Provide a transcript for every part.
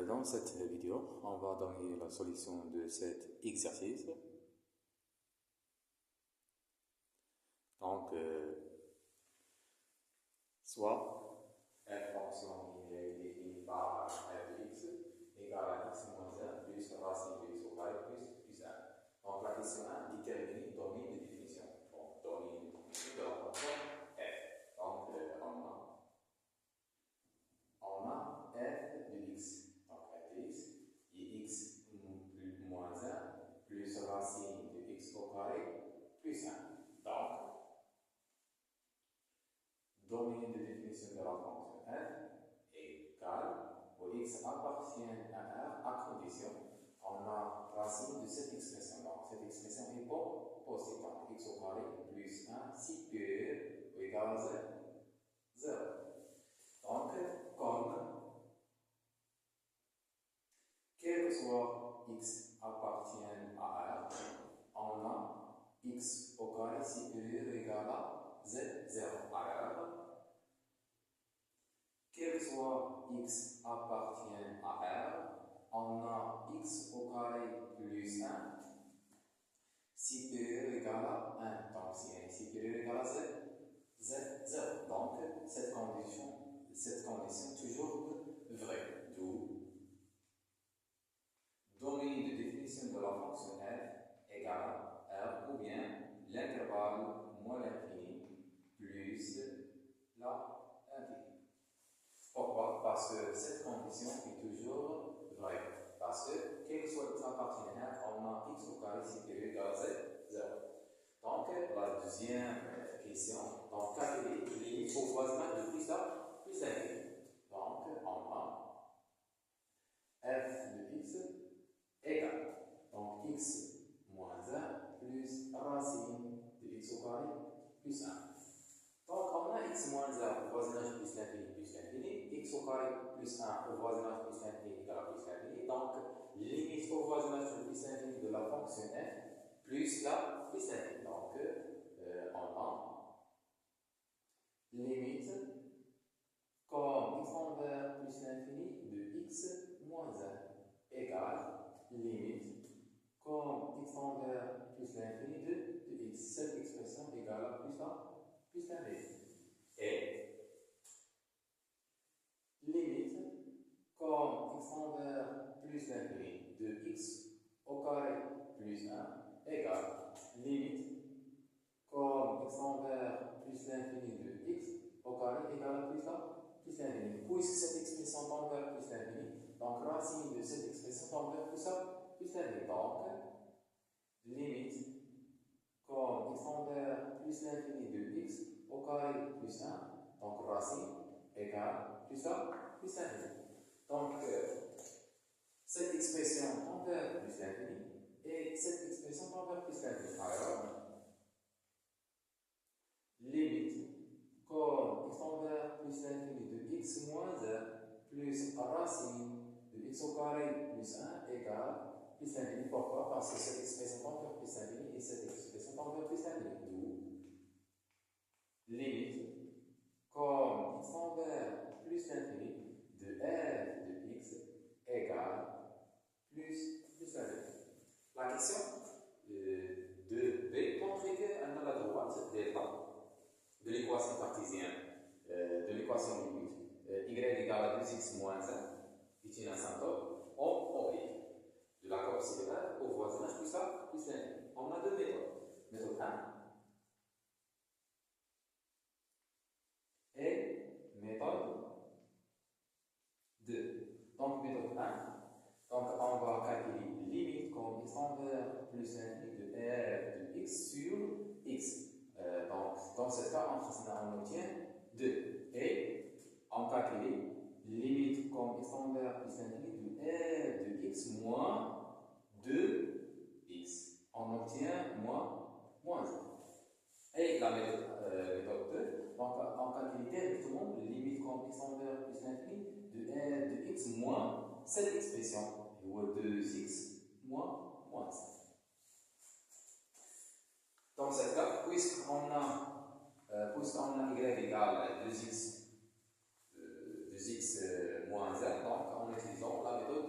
Dans cette vidéo, on va donner la solution de cet exercice. Donc, soit f fonction est définie par f de x égale à x moins 1 plus racine de x au carré plus 1. Donc, la question 1, déterminer domaine de définition. Donc, domaine de définition de la fonction f. Donc, on a f de x. Donc, f de x et x moins 1 plus racine de x au carré plus 1. Donc, domaine de définition de la fonction f égale où x appartient à R à condition on a racine de cette expression. Donc, cette expression est positive. Donc, x au carré plus 1 supérieur ou égal à 0. Donc, comme quel que soit x appartient à R, on a x au carré supérieur ou égal à 0. Alors, quel que soit x appartient à R, on a x au carré plus 1 supérieur ou égal à 1. Donc, si 1 est supérieur ou égal à 0. Donc, cette condition est toujours vraie. D'où domaine de définition de la fonction f égale R ou bien l'intervalle moins l'infini plus l'infini. Pourquoi? Parce que cette condition est toujours vraie. Parce que, quel que soit x appartient à R, on a x au carré supérieur égal à 0. Donc, la deuxième question, donc, calculer limite au voisinage de plus l'infini. Donc, on a f de x égale, donc, x moins 1 plus racine de x au carré plus 1. Donc, on a x moins 1 au voisinage plus l'infini, x au carré plus 1 au voisinage plus l'infini égale à plus l'infini. Donc, limite au voisinage de plus l'infini de la fonction f plus l'infini. Donc, on a limite comme x envers plus l'infini de x moins 1 égale limite comme x envers plus l'infini de x. Cette expression égale à plus l'infini. Et limite comme x envers plus l'infini de x au carré plus 1 égale limite comme x envers plus l'infini de x au carré égale à plus l'infini. Puisque cette expression tend vers plus l'infini, donc racine de cette expression tend vers plus l'infini. Donc, limite comme x envers plus l'infini de x au carré plus 1, donc racine égale plus l'infini. Donc, cette expression tend vers plus l'infini et cette expression tend vers plus l'infini. Alors, limite comme x envers plus l'infini de x moins 1 plus racine de x au carré plus 1 égale plus l'infini. Pourquoi? Parce que cette expression tend vers plus l'infini et cette expression tend vers plus l'infini. D'où limite comme x envers plus l'infini de f de x égale plus l'infini. La question 2b montrer qu'elle a la droite delta de l'équation cartésienne, de l'équation limite, y égale à 2x moins 1, est une asymptote en y. De la courbe célèbre au voisinage plus l'infini. On a deux méthodes. Méthode 1 et méthode 2. Donc, méthode 1, donc on va calculer limite comme x envers plus l'infini de f de x sur x. Donc, dans ce cas, on obtient 2. Et on calcule limite comme x envers plus l'infini de f de x moins 2x. On obtient moins 1. Et la méthode 2, donc on calcule directement limite comme x envers plus l'infini de f de x moins cette expression, ou 2x moins 1. Dans ce cas, puisqu'on a y égale à 2x moins 1, donc en utilisant la méthode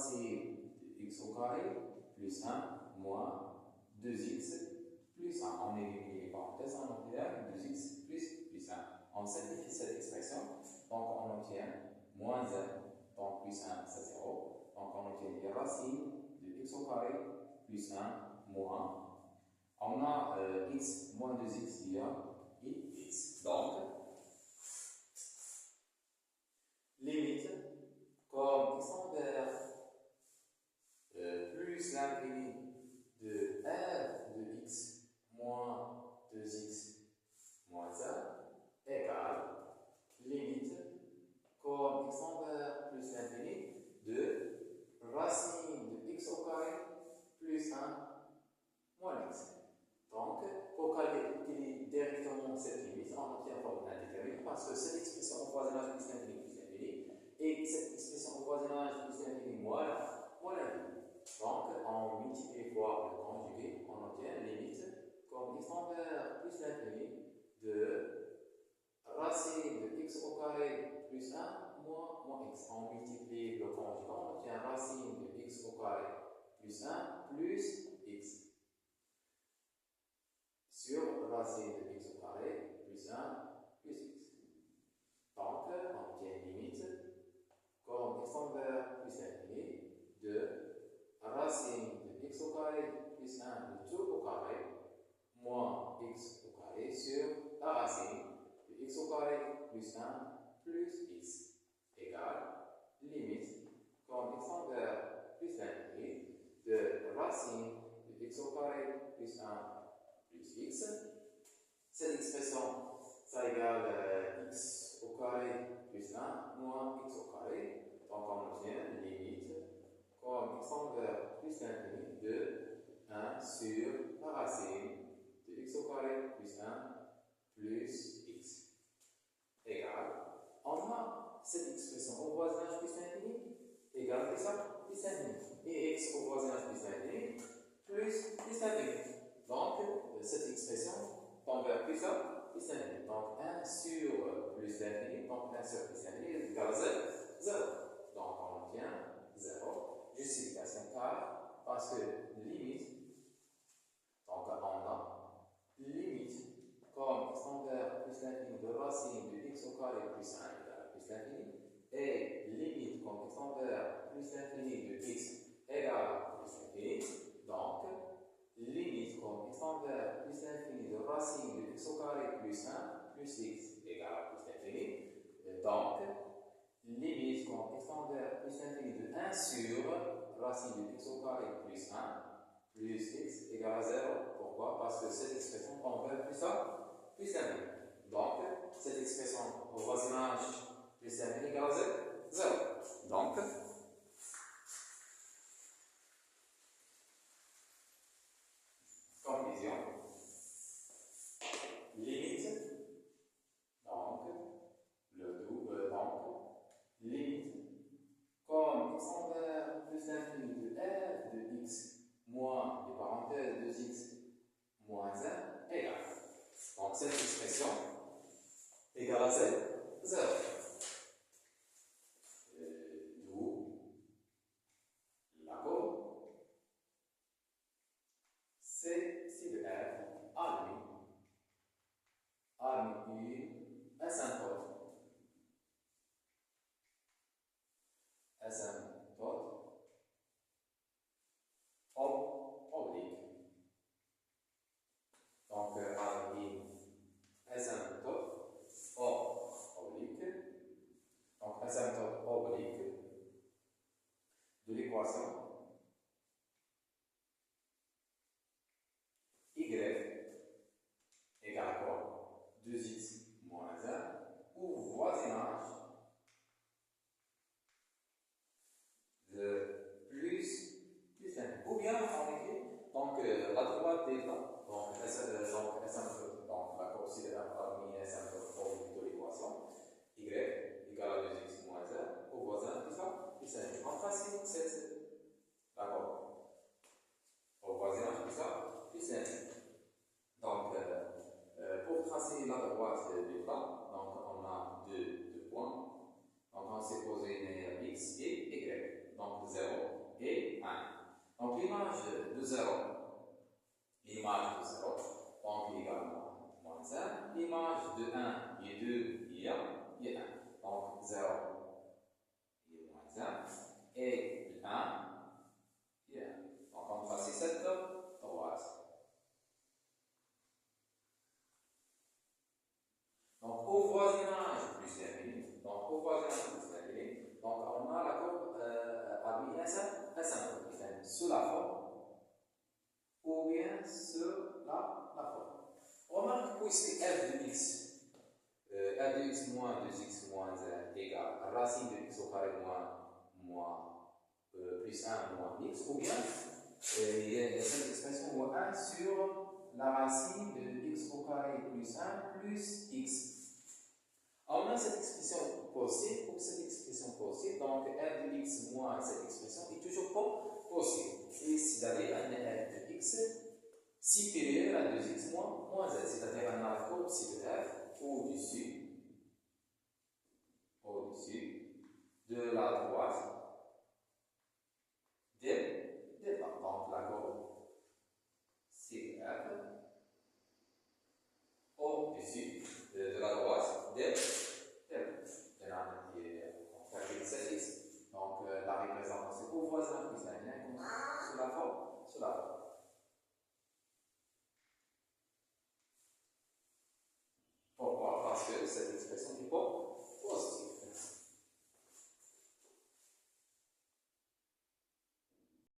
racine de x au carré plus 1 moins 2x plus 1. On élimine les parenthèses, on obtient 2x plus 1. On simplifie cette expression, donc on obtient moins 1, donc plus 1, c'est 0. Donc on obtient les racines de x au carré plus 1 moins. On a x moins 2x, il y a x. Donc, limite, comme x envers plus l'infini de f de x moins 2x moins 1 égale limite comme x envers plus l'infini de racine de x au carré plus 1 moins x. Donc, pour calculer directement cette limite, on obtient la formule indéterminée parce que cette expression au voisinage plus l'infini et cette expression au voisinage plus l'infini moins l'infini. Donc, on multiplie fois le conjugué, on obtient limite comme x envers plus l'infini de racine de x au carré plus 1 moins x. On multiplie le conjugué, on obtient racine de x au carré plus 1 plus x sur racine de x au carré plus 1 plus x. Donc, on obtient limite comme x envers plus l'infini de racine de x au carré plus 1 de tout au carré moins x au carré sur la racine de x au carré plus 1 plus x égale limite comme x envers plus l'infini de racine de x au carré plus 1 plus x. Cette expression, ça égale x au carré plus 1 moins x au carré. Donc on obtient limite comme x envers plus l'infini de 1 sur la racine de x au carré plus 1 plus x égale. On a cette expression au voisinage plus l'infini égale plus 1 plus l'infini. Et x au voisinage plus l'infini plus l'infini. Donc cette expression tend vers plus 1 plus l'infini. Donc 1 sur plus l'infini, donc 1 sur plus l'infini égale 0. Donc on obtient 0. Justification car parce que limite, donc on a limite comme x envers plus l'infini de racine de x au carré plus 1 égale plus l'infini et limite comme x envers plus l'infini de x égale plus l'infini. Donc limite comme x envers plus l'infini de racine de x au carré plus 1 plus x égale plus l'infini. Donc, limite comme x envers plus l'infini de 1 sur racine de x au carré plus 1 plus x égale à 0. Pourquoi? Parce que cette expression tend vers plus 1 plus l'infini. Donc, cette expression au voisinage plus l'infini égale à 0. Donc, conclusion. Limite, donc, le double, donc, limite, comme x envers plus l'infini de f de x moins, les parenthèses 2x moins 1 égale. Donc, cette expression égale à 0. D'où la courbe C de f a une asymptote oblique. Donc, a une asymptote oblique. Donc, asymptote oblique de l'équation y égale à quoi? 2x moins 1 ou voisinage de plus l'infini. Ou bien on écrit donc la droite delta, donc la courbe ci parmi asymptote oblique de l'équation y égale à 2x moins 1 au voisin plus l'infini. En principe, c'est d'accord. Au voisinage plus l'infini. Donc, pour tracer la droite delta, donc on a deux points. Donc on s'est posé une x et y. Donc 0 et 1. Donc l'image de 0, donc également moins 1. L'image de 1 et 2, il y a 1. Donc 0 et moins 1. Et 1 et 1. Donc on trace cette droite. Donc au voisinage plus l'infini, donc on a la courbe parmi asymptotique, sous la forme ou bien sur la forme. Remarque puisque f de x, f de x moins 2x moins 1 égale racine de x au carré moins plus 1 moins x, ou bien il y a cette expression moins 1 sur la racine de x au carré plus 1 plus x. On a cette expression possible ou cette expression possible, donc f de x moins cette expression est toujours pas possible. Et c'est-à-dire un f de x supérieur à 2x moins 1, c'est-à-dire on a la courbe ci de f au-dessus de la droite des temps. Donc la courbe ci de f au-dessus de la droite des donc la représentation au voisin plus la ligne sous la forme. Pourquoi? Parce que cette expression n'est pas